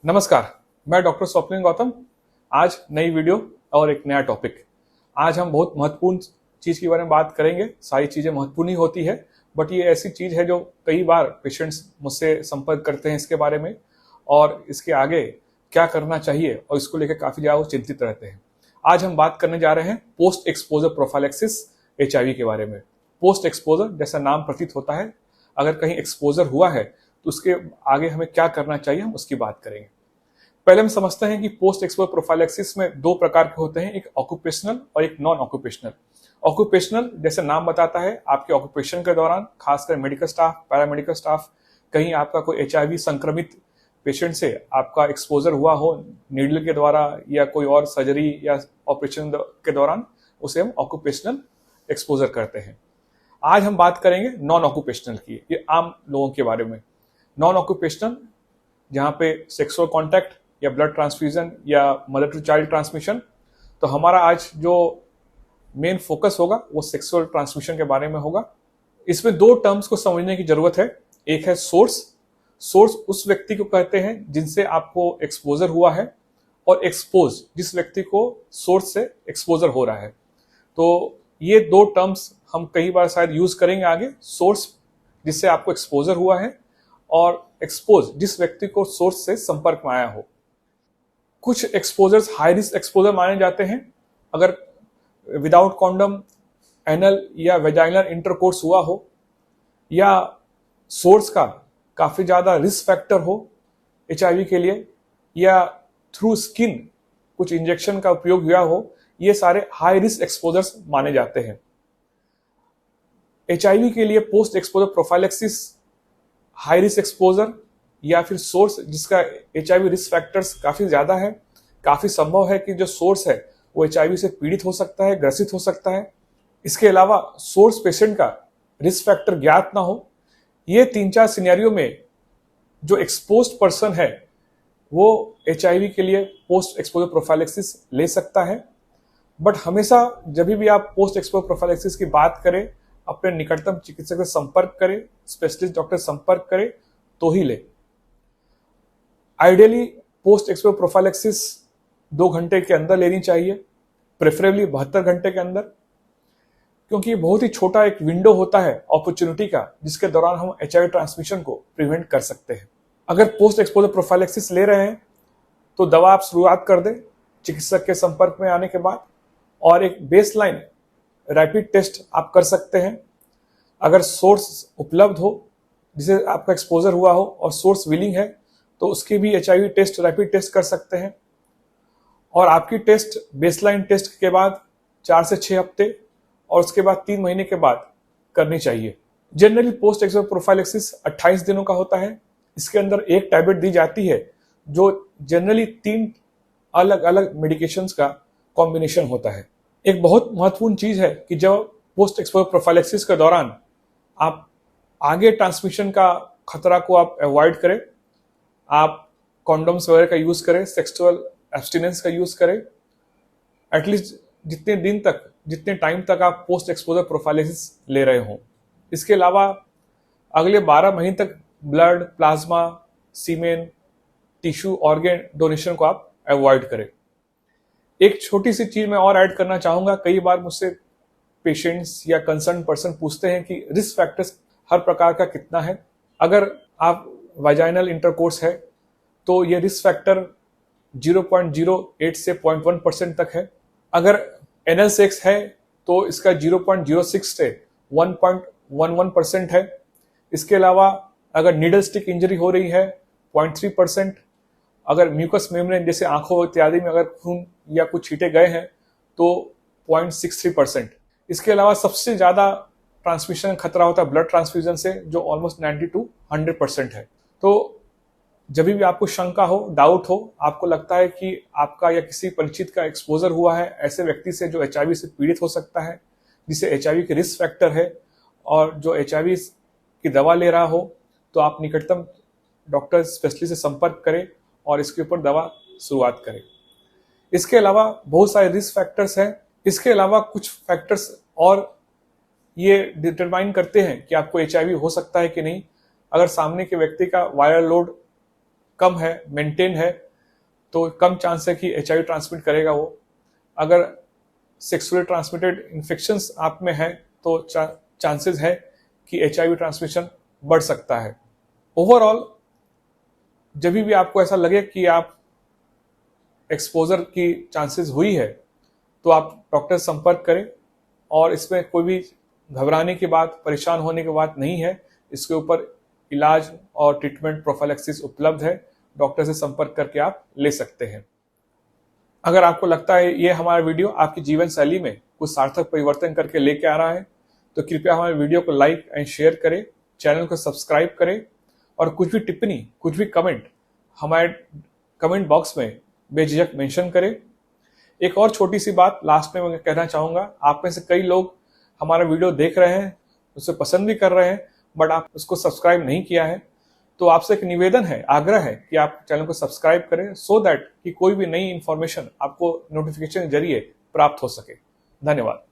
नमस्कार, मैं डॉक्टर स्वप्निल गौतम। आज नई वीडियो और एक नया टॉपिक। आज हम बहुत महत्वपूर्ण चीज़ के बारे में बात करेंगे। सारी चीज़ें महत्वपूर्ण ही होती है, बट ये ऐसी चीज़ है जो कई बार पेशेंट्स मुझसे संपर्क करते हैं इसके बारे में, और इसके आगे क्या करना चाहिए और इसको लेकर काफ़ी ज़्यादा वो चिंतित रहते हैं। आज हम बात करने जा रहे हैं पोस्ट एक्सपोजर प्रोफाइलैक्सिस HIV के बारे में। पोस्ट एक्सपोजर जैसा नाम प्रतीत होता है, अगर कहीं एक्सपोजर हुआ है तो उसके आगे हमें क्या करना चाहिए, हम उसकी बात करेंगे। पहले हम समझते हैं कि पोस्ट एक्सपोजर प्रोफाइलैक्सिस में दो प्रकार के होते हैं, एक ऑक्यूपेशनल और एक नॉन ऑक्यूपेशनल। ऑक्यूपेशनल जैसे नाम बताता है, आपके ऑक्यूपेशन के दौरान खासकर मेडिकल स्टाफ, पैरामेडिकल स्टाफ, कहीं आपका कोई HIV संक्रमित पेशेंट से आपका एक्सपोजर हुआ हो नीडल के द्वारा या कोई और सर्जरी या ऑपरेशन के दौरान, उसे हम ऑक्यूपेशनल एक्सपोजर करते हैं। आज हम बात करेंगे नॉन ऑक्यूपेशनल की, ये आम लोगों के बारे में। नॉन ऑक्यूपेशनल जहाँ पे सेक्सुअल कांटेक्ट या ब्लड ट्रांसफ्यूजन या मदर टू चाइल्ड ट्रांसमिशन, तो हमारा आज जो मेन फोकस होगा वो सेक्सुअल ट्रांसमिशन के बारे में होगा। इसमें दो टर्म्स को समझने की जरूरत है। एक है सोर्स। सोर्स उस व्यक्ति को कहते हैं जिनसे आपको एक्सपोजर हुआ है, और एक्सपोज जिस व्यक्ति को सोर्स से एक्सपोजर हो रहा है। तो ये दो टर्म्स हम कई बार शायद यूज करेंगे आगे। सोर्स जिससे आपको एक्सपोजर हुआ है, और एक्सपोज जिस व्यक्ति को सोर्स से संपर्क में आया हो। कुछ एक्सपोजर्स हाई रिस्क एक्सपोजर माने जाते हैं। अगर विदाउट कॉन्डम एनल या वेजाइनल इंटरकोर्स हुआ हो, या सोर्स का काफी ज्यादा रिस्क फैक्टर हो HIV के लिए, या थ्रू स्किन कुछ इंजेक्शन का उपयोग हुआ हो, ये सारे हाई रिस्क एक्सपोजर्स माने जाते हैं। HIV के लिए post exposure prophylaxis high risk exposure या फिर सोर्स जिसका HIV रिस्क फैक्टर्स काफी ज्यादा है, काफी संभव है कि जो सोर्स है वो HIV से पीड़ित हो सकता है, ग्रसित हो सकता है। इसके अलावा सोर्स पेशेंट का रिस्क फैक्टर ज्ञात ना हो। ये 3-4 सिनेरियो में जो एक्सपोज्ड पर्सन है वो HIV के लिए पोस्ट एक्सपोजर प्रोफाइलैक्सिस ले सकता है। बट हमेशा जब भी आप पोस्ट एक्सपोजर प्रोफाइलैक्सिस की बात करें, अपने निकटतम चिकित्सक से संपर्क करें, स्पेशलिस्ट डॉक्टर संपर्क करें तो ही ले। आइडियली पोस्ट एक्सपोजर प्रोफाइलैक्सिस 2 घंटे के अंदर लेनी चाहिए, प्रेफरेबली 72 घंटे के अंदर, क्योंकि ये बहुत ही छोटा एक विंडो होता है अपॉर्चुनिटी का, जिसके दौरान हम HIV ट्रांसमिशन को प्रिवेंट कर सकते हैं। अगर पोस्ट एक्सपोजर प्रोफाइलैक्सिस ले रहे हैं तो दवा आप शुरुआत कर दें चिकित्सक के संपर्क में आने के बाद, और एक बेसलाइन रैपिड टेस्ट आप कर सकते हैं। अगर सोर्स उपलब्ध हो जिसे आपका एक्सपोजर हुआ हो और सोर्स विलिंग है, तो उसके भी HIV टेस्ट, रैपिड टेस्ट कर सकते हैं। और आपकी टेस्ट बेसलाइन टेस्ट के बाद 4 से 6 हफ्ते और उसके बाद 3 महीने के बाद करनी चाहिए। जनरली पोस्ट एक्सपोजर प्रोफाइलैक्सिस 28 दिनों का होता है। इसके अंदर एक टैबलेट दी जाती है जो जनरली 3 अलग अलग मेडिकेशंस का कॉम्बिनेशन होता है। एक बहुत महत्वपूर्ण चीज है कि जब पोस्ट एक्सपोजर प्रोफाइलैक्सिस के दौरान आप आगे ट्रांसमिशन का खतरा को आप अवॉइड करें, आप कॉन्डोम्स वगैरह का यूज करें, सेक्सुअल एब्स्टिनेंस का यूज करें, एटलीस्ट जितने टाइम तक आप पोस्ट एक्सपोजर प्रोफाइलैक्सिस ले रहे हों। इसके अलावा अगले 12 महीने तक ब्लड, प्लाज्मा, सीमेन, टिश्यू, ऑर्गन डोनेशन को आप अवॉइड करें। एक छोटी सी चीज मैं और ऐड करना चाहूंगा। कई बार मुझसे पेशेंट्स या कंसर्न पर्सन पूछते हैं कि रिस्क फैक्टर्स हर प्रकार का कितना है। अगर आप वाजाइनल इंटरकोर्स है तो ये रिस्क फैक्टर 0.08 से 0.1% तक है। अगर एनल सेक्स है तो इसका 0.06 से 1.11% है। इसके अलावा अगर नीडल स्टिक इंजरी हो रही है 0.3%। अगर म्यूकस मेम्ब्रेन जैसे आंखों इत्यादि में अगर खून या कुछ छींटे गए हैं तो 0.63%। इसके अलावा सबसे ज्यादा ट्रांसमिशन खतरा होता है ब्लड ट्रांसफ्यूजन से, जो ऑलमोस्ट 90 to 100% है। तो जब भी आपको शंका हो, डाउट हो, आपको लगता है कि आपका या किसी परिचित का एक्सपोजर हुआ है ऐसे व्यक्ति से जो HIV से पीड़ित हो सकता है, जिसे HIV के रिस्क फैक्टर है, और जो HIV की दवा ले रहा हो, तो आप निकटतम डॉक्टर स्पेशलिस्ट से संपर्क करें और इसके ऊपर दवा शुरुआत करें। इसके अलावा बहुत सारे रिस्क फैक्टर्स हैं। इसके अलावा कुछ फैक्टर्स और ये डिटरमाइन करते हैं कि आपको HIV हो सकता है कि नहीं। अगर सामने के व्यक्ति का वायरल लोड कम है, मेंटेन है, तो कम चांस है कि HIV ट्रांसमिट करेगा वो। अगर सेक्सुअली ट्रांसमिटेड इन्फेक्शंस आप में है तो चांसेस है कि HIV ट्रांसमिशन बढ़ सकता है। ओवरऑल जब भी आपको ऐसा लगे कि आप एक्सपोजर की चांसेस हुई है तो आप डॉक्टर से संपर्क करें, और इसमें कोई भी घबराने की बात, परेशान होने की बात नहीं है। इसके ऊपर इलाज और ट्रीटमेंट प्रोफाइलैक्सिस उपलब्ध है, डॉक्टर से संपर्क करके आप ले सकते हैं। अगर आपको लगता है ये हमारा वीडियो आपकी जीवन शैली में कुछ सार्थक परिवर्तन करके लेके आ रहा है तो कृपया हमारे वीडियो को लाइक एंड शेयर करें, चैनल को सब्सक्राइब करें, और कुछ भी टिप्पणी, कुछ भी कमेंट हमारे कमेंट बॉक्स में बेझिझक मेंशन करें। एक और छोटी सी बात लास्ट में मैं कहना चाहूँगा, आप में से कई लोग हमारा वीडियो देख रहे हैं, उसे पसंद भी कर रहे हैं, बट आप उसको सब्सक्राइब नहीं किया है। तो आपसे एक निवेदन है, आग्रह है कि आप चैनल को सब्सक्राइब करें, सो दैट कि कोई भी नई इंफॉर्मेशन आपको नोटिफिकेशन के जरिए प्राप्त हो सके। धन्यवाद।